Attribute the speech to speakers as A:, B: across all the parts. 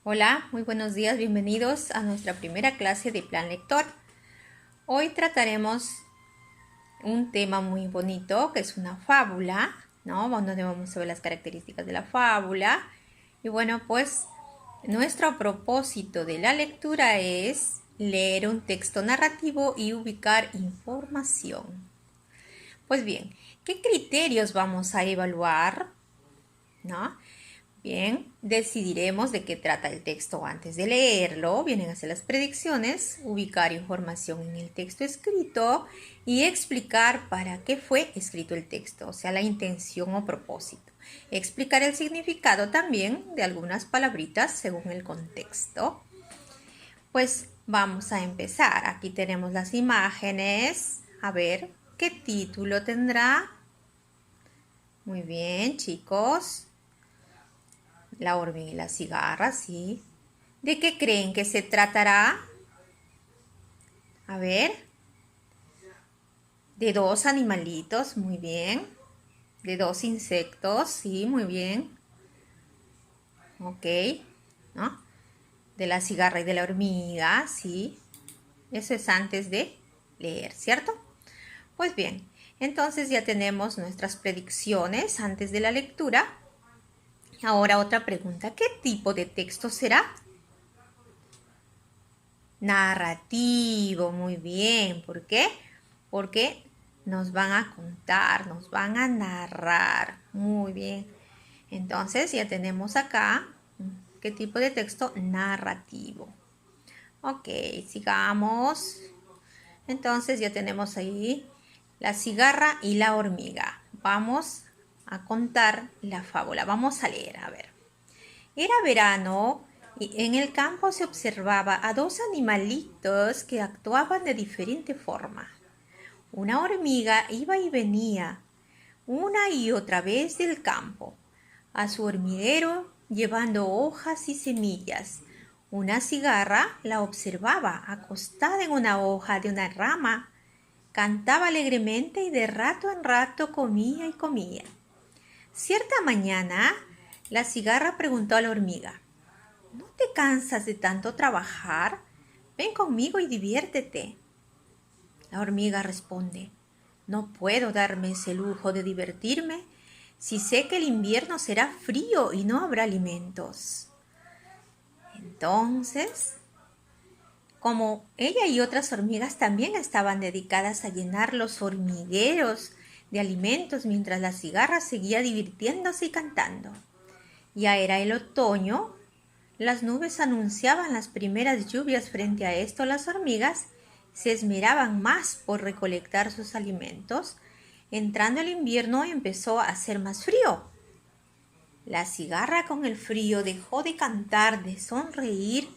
A: Hola, muy buenos días, bienvenidos a nuestra primera clase de Plan Lector. Hoy trataremos un tema muy bonito que es una fábula, ¿no? Donde vamos a ver las características de la fábula. Y bueno, pues nuestro propósito de la lectura es leer un texto narrativo y ubicar información. Pues bien, ¿qué criterios vamos a evaluar? ¿No? Bien, decidiremos de qué trata el texto antes de leerlo. Vienen a ser las predicciones, ubicar información en el texto escrito y explicar para qué fue escrito el texto, o sea, la intención o propósito. Explicar el significado también de algunas palabritas según el contexto. Pues vamos a empezar. Aquí tenemos las imágenes. A ver, ¿qué título tendrá? Muy bien, chicos. La hormiga y la cigarra, sí. ¿De qué creen que se tratará? A ver. De dos animalitos, muy bien. De dos insectos, sí, muy bien. Ok, ¿no? De la cigarra y de la hormiga, sí. Eso es antes de leer, ¿cierto? Pues bien, entonces ya tenemos nuestras predicciones antes de la lectura. Ahora otra pregunta, ¿qué tipo de texto será? Narrativo, muy bien. ¿Por qué? Porque nos van a contar, nos van a narrar. Muy bien. Entonces ya tenemos acá, ¿qué tipo de texto? Narrativo. Ok, sigamos. Entonces ya tenemos ahí la cigarra y la hormiga. Vamos a contar la fábula. Vamos a leer, a ver. Era verano y en el campo se observaba a dos animalitos que actuaban de diferente forma. Una hormiga iba y venía una y otra vez del campo a su hormiguero llevando hojas y semillas. Una cigarra la observaba acostada en una hoja de una rama. Cantaba alegremente y de rato en rato comía y comía. Cierta mañana, la cigarra preguntó a la hormiga: ¿No te cansas de tanto trabajar? Ven conmigo y diviértete. La hormiga responde: No puedo darme ese lujo de divertirme si sé que el invierno será frío y no habrá alimentos. Entonces, como ella y otras hormigas también estaban dedicadas a llenar los hormigueros de alimentos mientras la cigarra seguía divirtiéndose y cantando. Ya era el otoño. Las nubes anunciaban las primeras lluvias. Frente a esto, las hormigas se esmeraban más por recolectar sus alimentos. Entrando el invierno empezó a hacer más frío. La cigarra con el frío dejó de cantar, de sonreír.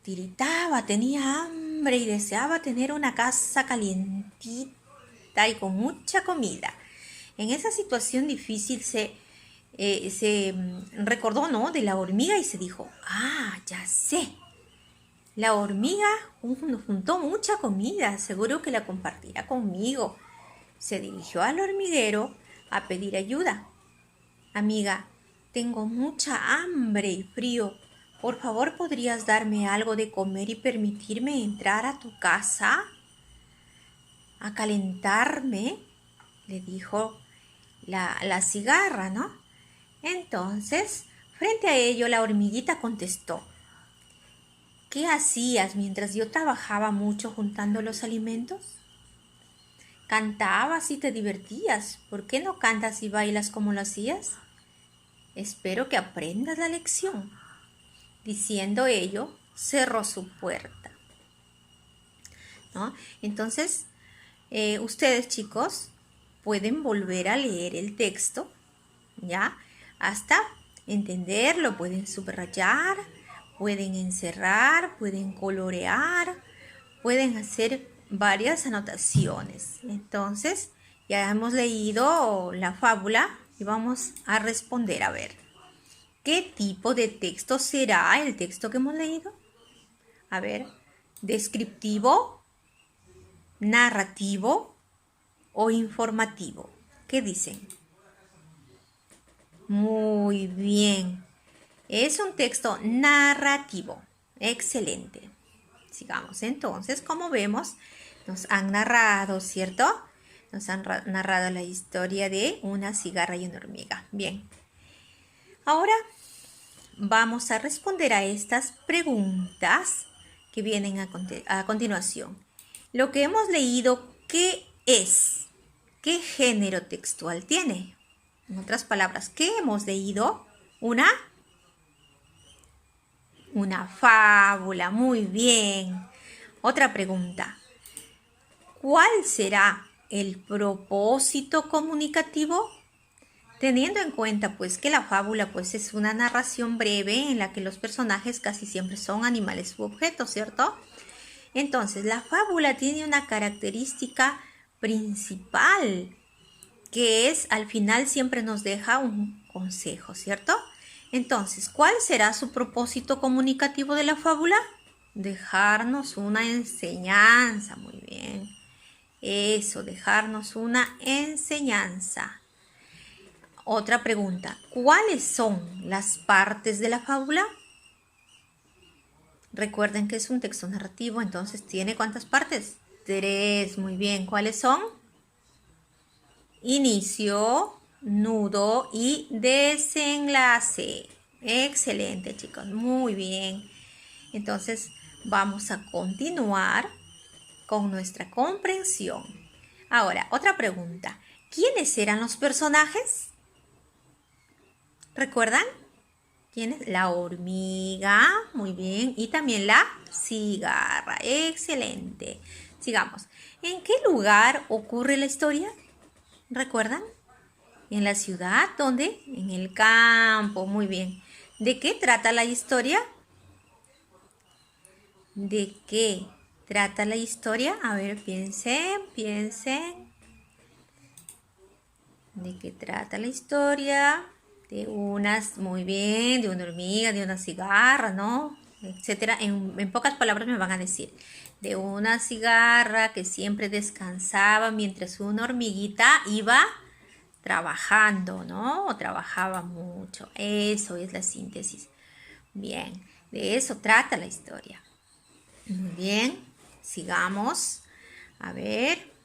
A: Tiritaba, tenía hambre y deseaba tener una casa calientita y con mucha comida. En esa situación difícil se recordó, ¿no?, de la hormiga y se dijo: ya sé. La hormiga juntó mucha comida, seguro que la compartirá conmigo. Se dirigió al hormiguero a pedir ayuda. Amiga, tengo mucha hambre y frío. Por favor, ¿podrías darme algo de comer y permitirme entrar a tu casa a calentarme? Le dijo la cigarra, ¿no? Entonces, frente a ello, la hormiguita contestó: ¿Qué hacías mientras yo trabajaba mucho juntando los alimentos? Cantabas y te divertías. ¿Por qué no cantas y bailas como lo hacías? Espero que aprendas la lección. Diciendo ello, cerró su puerta, ¿no? Entonces, ustedes, chicos, pueden volver a leer el texto, ¿ya? Hasta entenderlo, pueden subrayar, pueden encerrar, pueden colorear, pueden hacer varias anotaciones. Entonces, ya hemos leído la fábula y vamos a responder. A ver, ¿qué tipo de texto será el texto que hemos leído? A ver, descriptivo, narrativo o informativo. ¿Qué dicen? Muy bien. Es un texto narrativo. Excelente. Sigamos entonces, como vemos, nos han narrado, ¿cierto? Nos han narrado la historia de una cigarra y una hormiga. Bien. Ahora vamos a responder a estas preguntas que vienen a continuación. Lo que hemos leído, ¿qué es? ¿Qué género textual tiene? En otras palabras, ¿qué hemos leído? Una fábula, muy bien. Otra pregunta. ¿Cuál será el propósito comunicativo? Teniendo en cuenta pues que la fábula pues es una narración breve en la que los personajes casi siempre son animales u objetos, ¿cierto? Entonces, la fábula tiene una característica principal, que es al final siempre nos deja un consejo, ¿cierto? Entonces, ¿cuál será su propósito comunicativo de la fábula? Dejarnos una enseñanza, muy bien. Eso, dejarnos una enseñanza. Otra pregunta, ¿cuáles son las partes de la fábula? Recuerden que es un texto narrativo, entonces ¿tiene cuántas partes? 3, muy bien. ¿Cuáles son? Inicio, nudo y desenlace. Excelente, chicos, muy bien. Entonces vamos a continuar con nuestra comprensión. Ahora, otra pregunta. ¿Quiénes eran los personajes? ¿Recuerdan? ¿Quiénes? La hormiga, muy bien, y también la cigarra. Excelente. Sigamos. ¿En qué lugar ocurre la historia? ¿Recuerdan? ¿En la ciudad? ¿Dónde? En el campo, muy bien. ¿De qué trata la historia? ¿De qué trata la historia? A ver, piensen. ¿De qué trata la historia? De muy bien, de una hormiga, de una cigarra, ¿no? Etcétera. En pocas palabras me van a decir. De una cigarra que siempre descansaba mientras una hormiguita iba trabajando, ¿no? O trabajaba mucho. Eso es la síntesis. Bien, de eso trata la historia. Muy bien, sigamos. A ver.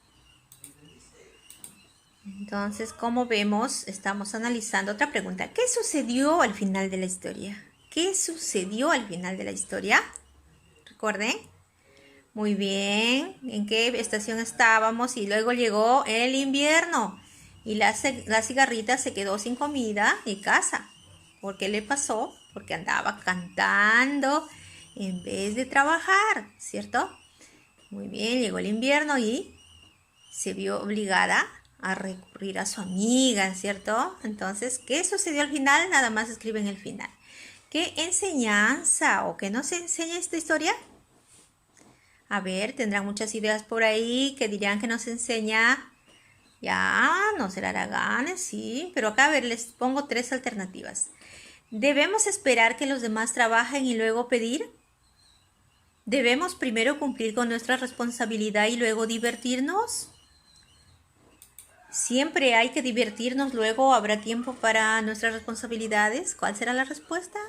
A: Entonces, como vemos, estamos analizando otra pregunta. ¿Qué sucedió al final de la historia? ¿Qué sucedió al final de la historia? ¿Recuerden? Muy bien. ¿En qué estación estábamos? Y luego llegó el invierno. Y la cigarrita se quedó sin comida y casa. ¿Por qué le pasó? Porque andaba cantando en vez de trabajar, ¿cierto? Muy bien, llegó el invierno y se vio obligada a recurrir a su amiga, ¿cierto? Entonces, ¿qué sucedió al final? Nada más escriben el final. ¿Qué enseñanza o qué nos enseña esta historia? A ver, tendrán muchas ideas por ahí que dirían que nos enseña. Ya, no será haraganes, sí, pero acá a ver, les pongo 3 alternativas. ¿Debemos esperar que los demás trabajen y luego pedir? ¿Debemos primero cumplir con nuestra responsabilidad y luego divertirnos? ¿Siempre hay que divertirnos, luego habrá tiempo para nuestras responsabilidades? ¿Cuál será la respuesta?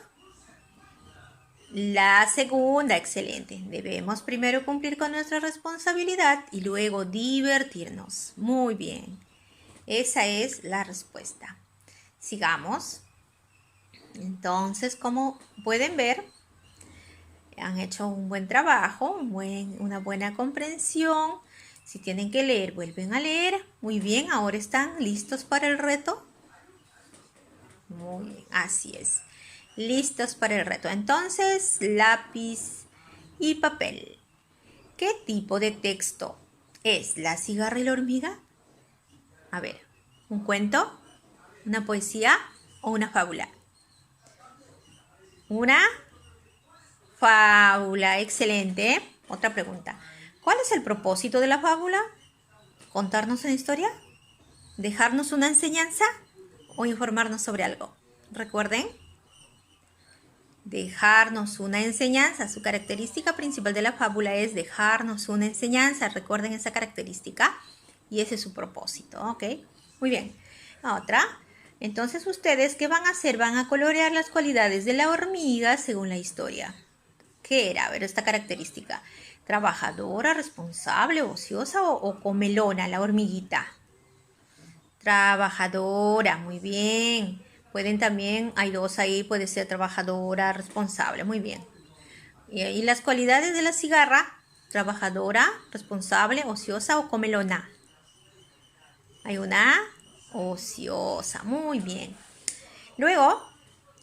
A: La segunda, excelente. Debemos primero cumplir con nuestra responsabilidad y luego divertirnos. Muy bien. Esa es la respuesta. Sigamos. Entonces, como pueden ver, han hecho un buen trabajo, una buena comprensión. Si tienen que leer, vuelven a leer. Muy bien, ahora están listos para el reto. Muy bien, así es. Listos para el reto. Entonces, lápiz y papel. ¿Qué tipo de texto es La cigarra y la hormiga? A ver, ¿un cuento, una poesía o una fábula? Una fábula, excelente. Otra pregunta. ¿Cuál es el propósito de la fábula? ¿Contarnos una historia? ¿Dejarnos una enseñanza? ¿O informarnos sobre algo? Recuerden, dejarnos una enseñanza. Su característica principal de la fábula es dejarnos una enseñanza. Recuerden esa característica y ese es su propósito, ¿ok? Muy bien. Otra. Entonces, ¿ustedes qué van a hacer? Van a colorear las cualidades de la hormiga según la historia. ¿Qué era? A ver, esta característica. ¿Trabajadora, responsable, ociosa o comelona, la hormiguita? Trabajadora, muy bien. Pueden también, hay dos ahí, puede ser trabajadora, responsable, muy bien. Y las cualidades de la cigarra, trabajadora, responsable, ociosa o comelona. Hay una ociosa, muy bien. Luego,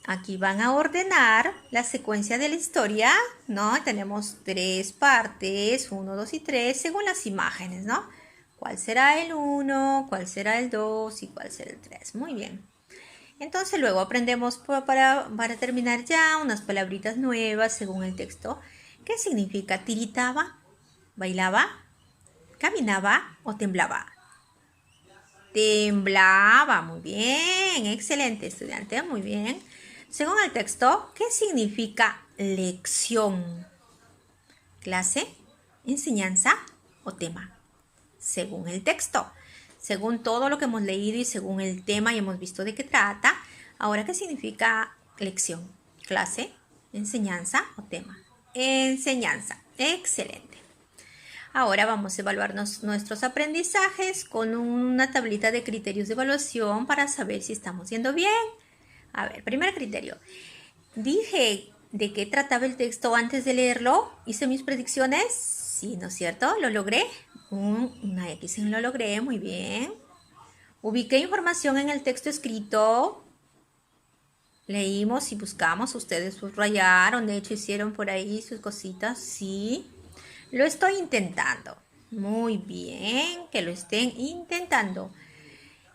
A: aquí van a ordenar la secuencia de la historia, ¿no? Tenemos 3 partes, 1, 2 y 3, según las imágenes, ¿no? ¿Cuál será el 1? ¿Cuál será el 2? ¿Y cuál será el 3? Muy bien. Entonces luego aprendemos para terminar ya unas palabritas nuevas según el texto. ¿Qué significa tiritaba, bailaba, caminaba o temblaba? Temblaba, muy bien, excelente estudiante, muy bien. Según el texto, ¿qué significa lección? ¿Clase, enseñanza o tema? Según el texto, según todo lo que hemos leído y según el tema y hemos visto de qué trata, ahora, ¿qué significa lección? ¿Clase, enseñanza o tema? Enseñanza, excelente. Ahora vamos a evaluar nuestros aprendizajes con una tablita de criterios de evaluación para saber si estamos yendo bien. A ver, primer criterio. Dije de qué trataba el texto antes de leerlo. ¿Hice mis predicciones? Sí, ¿no es cierto? ¿Lo logré? Una X en lo logré, muy bien. Ubiqué información en el texto escrito. Leímos y buscamos. Ustedes subrayaron, de hecho hicieron por ahí sus cositas. Sí. Lo estoy intentando. Muy bien, que lo estén intentando.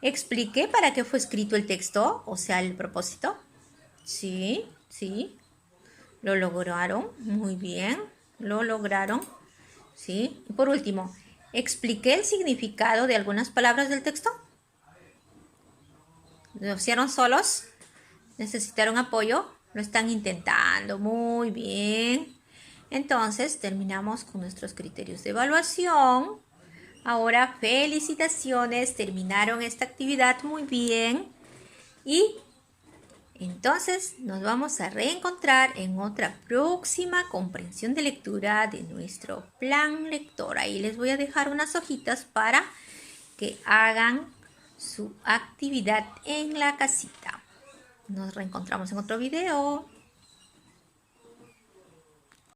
A: ¿Expliqué para qué fue escrito el texto? O sea, el propósito. Sí, sí. Lo lograron. Muy bien. Lo lograron. Sí. Y por último, ¿expliqué el significado de algunas palabras del texto? ¿Lo hicieron solos? ¿Necesitaron apoyo? Lo están intentando. Muy bien. Entonces, terminamos con nuestros criterios de evaluación. Ahora, felicitaciones, terminaron esta actividad muy bien. Y entonces nos vamos a reencontrar en otra próxima comprensión de lectura de nuestro plan lector. Ahí les voy a dejar unas hojitas para que hagan su actividad en la casita. Nos reencontramos en otro video.